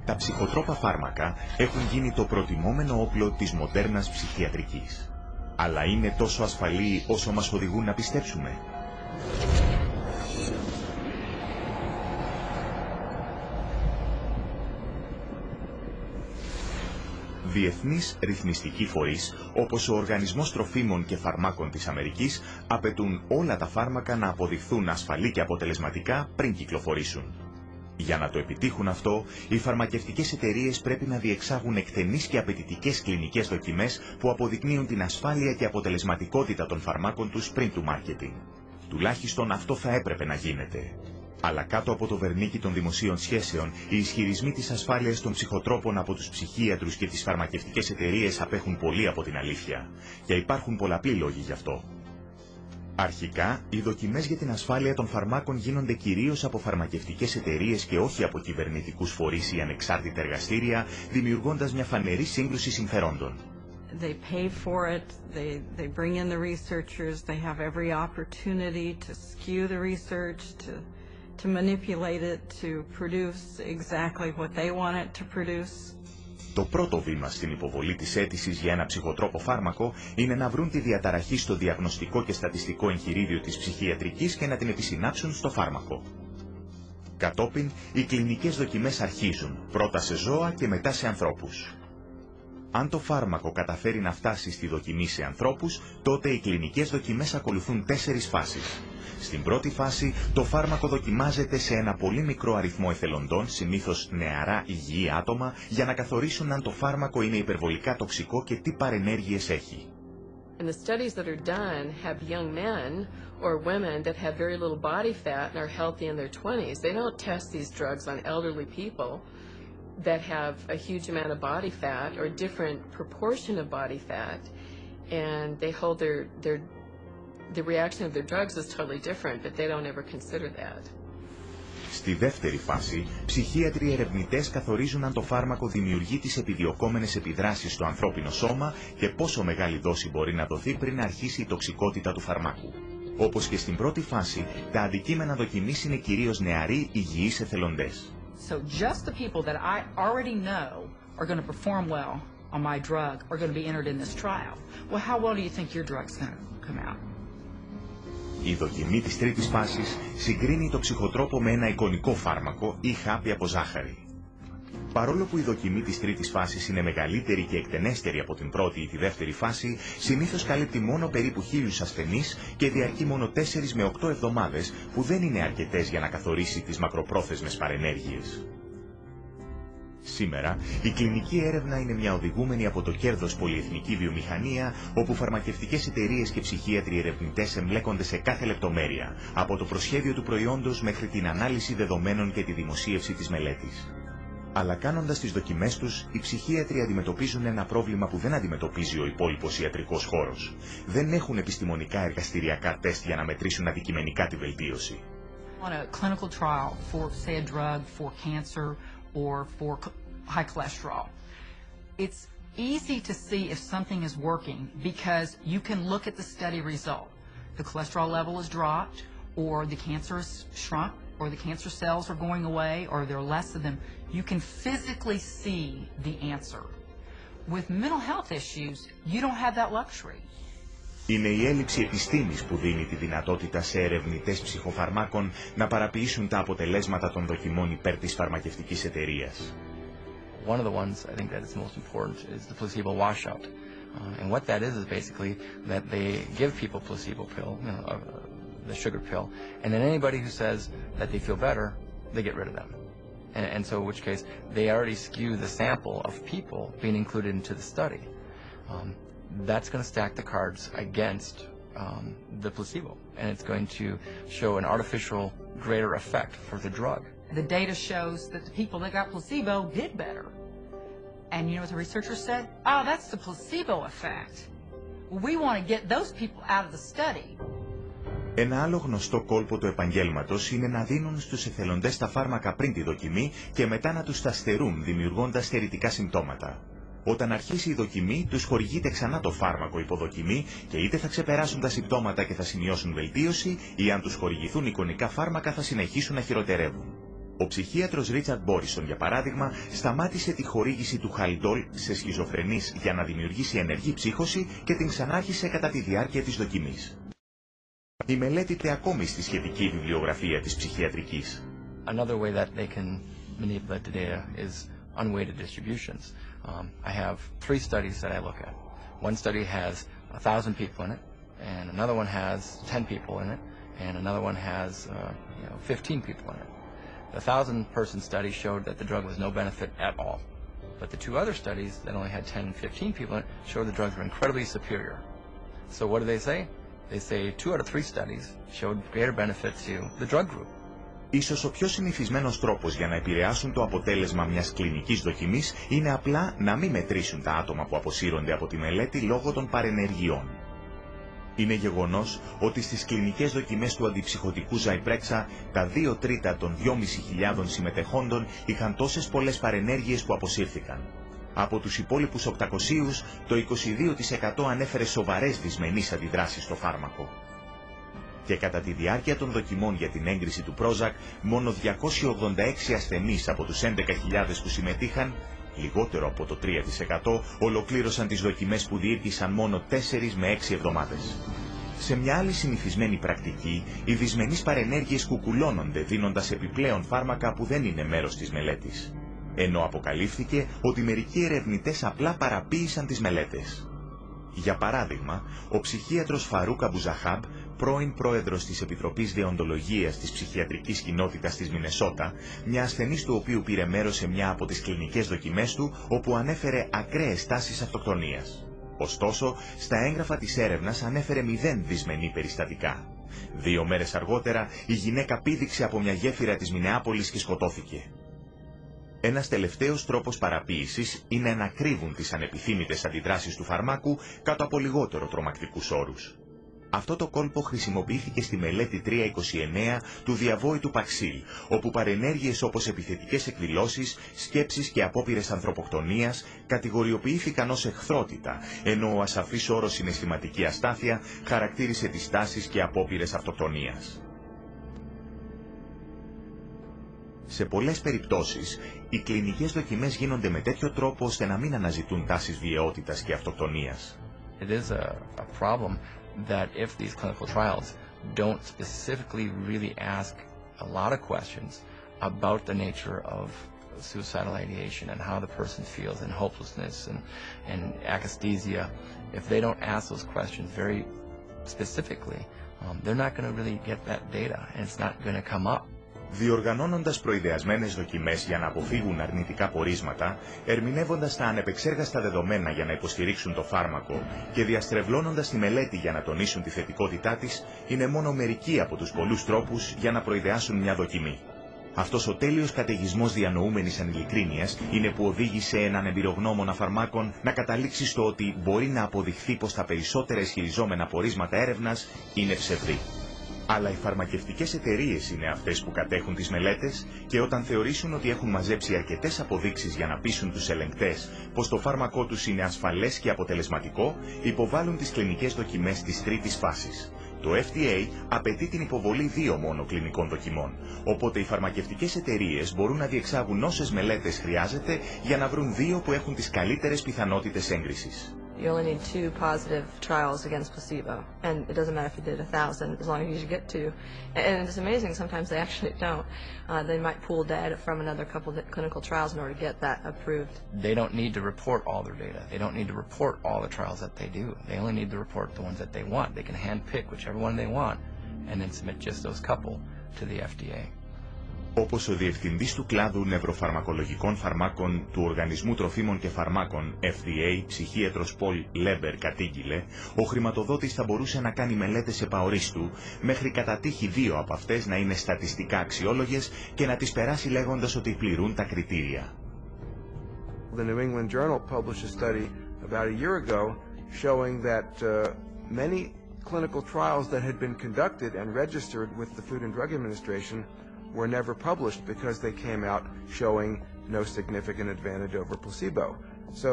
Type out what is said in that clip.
Τα ψυχοτρόπα φάρμακα έχουν γίνει το προτιμόμενο όπλο της μοντέρνας ψυχιατρικής. Αλλά είναι τόσο ασφαλή όσο μας οδηγούν να πιστέψουμε? Διεθνείς ρυθμιστικοί φορείς, όπως ο Οργανισμός Τροφίμων και Φαρμάκων της Αμερικής, απαιτούν όλα τα φάρμακα να αποδειχθούν ασφαλή και αποτελεσματικά πριν κυκλοφορήσουν. Για να το επιτύχουν αυτό, οι φαρμακευτικές εταιρείες πρέπει να διεξάγουν εκτενείς και απαιτητικές κλινικές δοκιμές που αποδεικνύουν την ασφάλεια και αποτελεσματικότητα των φαρμάκων τους πριν του μάρκετινγκ. Τουλάχιστον αυτό θα έπρεπε να γίνεται. Αλλά κάτω από το βερνίκι των δημοσίων σχέσεων, οι ισχυρισμοί της ασφάλειας των ψυχοτρόπων από τους ψυχίατρους και τις φαρμακευτικές εταιρείες απέχουν πολύ από την αλήθεια. Και υπάρχουν πολλαπλοί λόγοι γι' αυτό. Αρχικά, οι δοκιμές για την ασφάλεια των φαρμάκων γίνονται κυρίως από φαρμακευτικές εταιρείες και όχι από κυβερνητικούς φορείς ή ανεξάρτητα εργαστήρια, δημιουργώντας μια φανερή σύγκρουση συμφερόντων. They pay for it, they bring in the researchers, they have every opportunity to skew the research, to manipulate it, to produce exactly what they want it to produce. Το πρώτο βήμα στην υποβολή της αίτησης για ένα ψυχοτρόπο φάρμακο είναι να βρουν τη διαταραχή στο διαγνωστικό και στατιστικό εγχειρίδιο της ψυχιατρικής και να την επισυνάψουν στο φάρμακο. Κατόπιν, οι κλινικές δοκιμές αρχίζουν, πρώτα σε ζώα και μετά σε ανθρώπους. Αν το φάρμακο καταφέρει να φτάσει στη δοκιμή σε ανθρώπους, τότε οι κλινικές δοκιμές ακολουθούν 4 φάσεις. Στην πρώτη φάση, το φάρμακο δοκιμάζεται σε ένα πολύ μικρό αριθμό εθελοντών, συνήθως νεαρά υγιή άτομα, για να καθορίσουν αν το φάρμακο είναι υπερβολικά τοξικό και τι παρενέργειες έχει. And the studies that are done have young men or women that have very little body fat and are healthy in their 20s. They don't test these drugs on elderly people that have a huge amount of body fat or a different proportion of body fat, and they hold the reaction of their drugs is totally different, but they don't ever consider that. Στη δεύτερη φάση, ψυχίατροι ερευνητές καθορίζουν αν το φάρμακο δημιουργεί τις επιδιωκόμενες επιδράσεις στο ανθρώπινο σώμα και πόσο μεγάλη δόση μπορεί να δοθεί πριν αρχίσει η τοξικότητα του φαρμάκου. Όπως και στην πρώτη φάση, τα αντικείμενα δοκιμής είναι κυρίως νεαροί υγιείς εθελοντές. So just the people that I already know are going to perform well on my drug are going to be entered in this trial. Well, how well do you think your drug's going to come out? Η δοκιμή της τρίτης φάσης συγκρίνει το ψυχοτρόπο με ένα εικονικό φάρμακο ή χάπι από ζάχαρη. Παρόλο που η δοκιμή της τρίτης φάσης είναι μεγαλύτερη και εκτενέστερη από την πρώτη ή τη δεύτερη φάση, συνήθως καλύπτει μόνο περίπου 1.000 ασθενείς και διαρκεί μόνο 4 με 8 εβδομάδες, που δεν είναι αρκετές για να καθορίσει τις μακροπρόθεσμες παρενέργειες. Σήμερα, η κλινική έρευνα είναι μια οδηγούμενη από το κέρδος πολυεθνική βιομηχανία, όπου φαρμακευτικές εταιρείες και ψυχίατροι ερευνητές εμπλέκονται σε κάθε λεπτομέρεια, από το προσχέδιο του προϊόντος μέχρι την ανάλυση δεδομένων και τη δημοσίευση της μελέτης. Αλλά κάνοντας τις δοκιμές τους, οι ψυχίατροι αντιμετωπίζουν ένα πρόβλημα που δεν αντιμετωπίζει ο υπόλοιπος ιατρικός χώρος. Δεν έχουν επιστημονικά εργαστηριακά τεστ για να μετρήσουν αντικειμενικά τη βελτίωση. On a clinical trial for, say, a drug for cancer or for high cholesterol, it's easy to see if something is working because you can look at the study result. The cholesterol level is dropped, or the cancer is shrunk, or the cancer cells are going away, or there are less of them. You can physically see the answer. With mental health issues, you don't have that luxury. Είναι η έλλειψη επιστήμης που δίνει τη δυνατότητα σε ερευνητές ψυχοφαρμάκων να παραποιήσουν τα αποτελέσματα των δοκιμών υπέρ της φαρμακευτικής εταιρείας. One of the ones I think that is most important is the placebo washout. And what that is basically that they give people placebo pill, the sugar pill, and then anybody who says that they feel better, they get rid of them. And so in which case, they already skew the sample of people being included into the study. That's going to stack the cards against the placebo, and it's going to show an artificial greater effect for the drug. The data shows that the people that got placebo did better. And you know what the researchers said? Oh, that's the placebo effect. We want to get those people out of the study. Ένα άλλο γνωστό κόλπο του επαγγέλματος είναι να δίνουν στους εθελοντές τα φάρμακα πριν τη δοκιμή και μετά να τους τα στερούν, δημιουργώντας στερητικά συμπτώματα. Όταν αρχίσει η δοκιμή, τους χορηγείται ξανά το φάρμακο υποδοκιμή και είτε θα ξεπεράσουν τα συμπτώματα και θα σημειώσουν βελτίωση, ή αν τους χορηγηθούν εικονικά φάρμακα θα συνεχίσουν να χειροτερεύουν. Ο ψυχίατρος Ρίτσαρντ Μπόρισον, για παράδειγμα, σταμάτησε τη χορήγηση του χαλιντόλ σε σχιζοφρενείς για να δημιουργήσει ενεργή ψύχωση και την ξανάρχισε κατά τη διάρκεια της δοκιμής. Η μελέτηται ακόμη στη σχετική βιβλιογραφία της ψυχιατρικής. Another way that they can manipulate the data is unweighted distributions. I have 3 studies that I look at. One study has 1,000 people in it, and another one has 10 people in it, and another one has 15 people in it. The 1,000-person study showed that the drug was no benefit at all. But the 2 other studies that only had 10 and 15 people in it showed the drugs were incredibly superior. So what do they say? They say 2 out of 3 studies showed greater benefit to the drug group. Ίσως ο πιο συνηθισμένος τρόπος για να επηρεάσουν το αποτέλεσμα μιας κλινικής δοκιμής είναι απλά να μην μετρήσουν τα άτομα που αποσύρονται από τη μελέτη λόγω των παρενεργειών. Είναι γεγονός ότι στις κλινικές δοκιμές του αντιψυχωτικού Zyprexa τα 2 τρίτα των 2.500 συμμετεχόντων είχαν τόσες πολλές παρενέργειες που αποσύρθηκαν. Από τους υπόλοιπους 800, το 22% ανέφερε σοβαρές δυσμενείς αντιδράσεις στο φάρμακο. Και κατά τη διάρκεια των δοκιμών για την έγκριση του Prozac, μόνο 286 ασθενείς από τους 11.000 που συμμετείχαν, λιγότερο από το 3%, ολοκλήρωσαν τις δοκιμές που διήρκησαν μόνο 4 με 6 εβδομάδες. Σε μια άλλη συνηθισμένη πρακτική, οι δυσμενείς παρενέργειες κουκουλώνονται δίνοντας επιπλέον φάρμακα που δεν είναι μέρος της μελέτης. Ενώ αποκαλύφθηκε ότι μερικοί ερευνητές απλά παραποίησαν τις μελέτες. Για παράδειγμα, ο ψυχίατρος Φαρούκ Αμπουζαχάμπ, πρώην πρόεδρος της Επιτροπής Δεοντολογίας της Ψυχιατρικής Κοινότητας της Μινεσότα, μια ασθενής του οποίου πήρε μέρος σε μια από τις κλινικές δοκιμές του, όπου ανέφερε ακραίες τάσεις αυτοκτονίας. Ωστόσο, στα έγγραφα της έρευνας ανέφερε 0 δυσμενή περιστατικά. 2 μέρες αργότερα, η γυναίκα πήδηξε από μια γέφυρα της Μινεάπολης και σκοτώθηκε. Ένας τελευταίος τρόπος παραποίησης είναι να κρύβουν τις ανεπιθύμητες αντιδράσεις του φαρμάκου κάτω από λιγότερο τρομακτικούς όρους. Αυτό το κόλπο χρησιμοποιήθηκε στη μελέτη 329 του διαβόητου Παξίλ, όπου παρενέργειες όπως επιθετικές εκδηλώσεις, σκέψεις και απόπειρες ανθρωποκτονίας κατηγοριοποιήθηκαν ως εχθρότητα, ενώ ο ασαφής όρος συναισθηματική αστάθεια χαρακτήρισε τις τάσεις και απόπειρες αυτοκτονίας. Σε πολλές περιπτώσεις, οι κλινικές δοκιμές γίνονται με τέτοιο τρόπο ώστε να μην αναζητούν τάσεις βιαιότητας και αυτοκτονίας. It is a problem that if these clinical trials don't specifically really ask a lot of questions about the nature of suicidal ideation and how the person feels and hopelessness and akathisia, if they don't ask those questions very specifically, they're not going to really get that data and it's not going to come up. Διοργανώνοντας προειδεασμένες δοκιμές για να αποφύγουν αρνητικά πορίσματα, ερμηνεύοντας τα ανεπεξέργαστα δεδομένα για να υποστηρίξουν το φάρμακο και διαστρεβλώνοντας τη μελέτη για να τονίσουν τη θετικότητά της, είναι μόνο μερικοί από τους πολλούς τρόπους για να προειδεάσουν μια δοκιμή. Αυτός ο τέλειος καταιγισμός διανοούμενης ανηλικρίνειας είναι που οδήγησε έναν εμπειρογνώμονα φαρμάκων να καταλήξει στο ότι μπορεί να αποδειχθεί πως τα περισσότερα ισχυριζόμενα πορίσματα έρευνας είναι ψευδή. Αλλά οι φαρμακευτικές εταιρείες είναι αυτές που κατέχουν τις μελέτες και όταν θεωρήσουν ότι έχουν μαζέψει αρκετές αποδείξεις για να πείσουν τους ελεγκτές πως το φάρμακό τους είναι ασφαλές και αποτελεσματικό, υποβάλλουν τις κλινικές δοκιμές της τρίτης φάσης. Το FDA απαιτεί την υποβολή 2 μόνο κλινικών δοκιμών, οπότε οι φαρμακευτικές εταιρείες μπορούν να διεξάγουν όσες μελέτες χρειάζεται για να βρουν 2 που έχουν τις καλύτερες πιθανότητες έγκρισης. You only need 2 positive trials against placebo, and it doesn't matter if you did 1,000 as long as you get 2. And it's amazing, sometimes they actually don't. They might pool data from another couple of clinical trials in order to get that approved. They don't need to report all their data. They don't need to report all the trials that they do. They only need to report the ones that they want. They can handpick whichever one they want and then submit just those couple to the FDA. Όπως ο διευθυντής του κλάδου νευροφαρμακολογικών φαρμάκων του Οργανισμού Τροφίμων και Φαρμάκων FDA, ψυχίατρος Πολ Λέμπερ, κατήγγειλε, ο χρηματοδότης θα μπορούσε να κάνει μελέτες επαορίστου, μέχρι κατά τύχη 2 από αυτές να είναι στατιστικά αξιόλογες και να τις περάσει λέγοντας ότι πληρούν τα κριτήρια. The New England Journal published a study about a year ago showing that many clinical trials that had been conducted and registered with the Food and Drug Administration were never published because they came out showing no significant advantage over placebo. So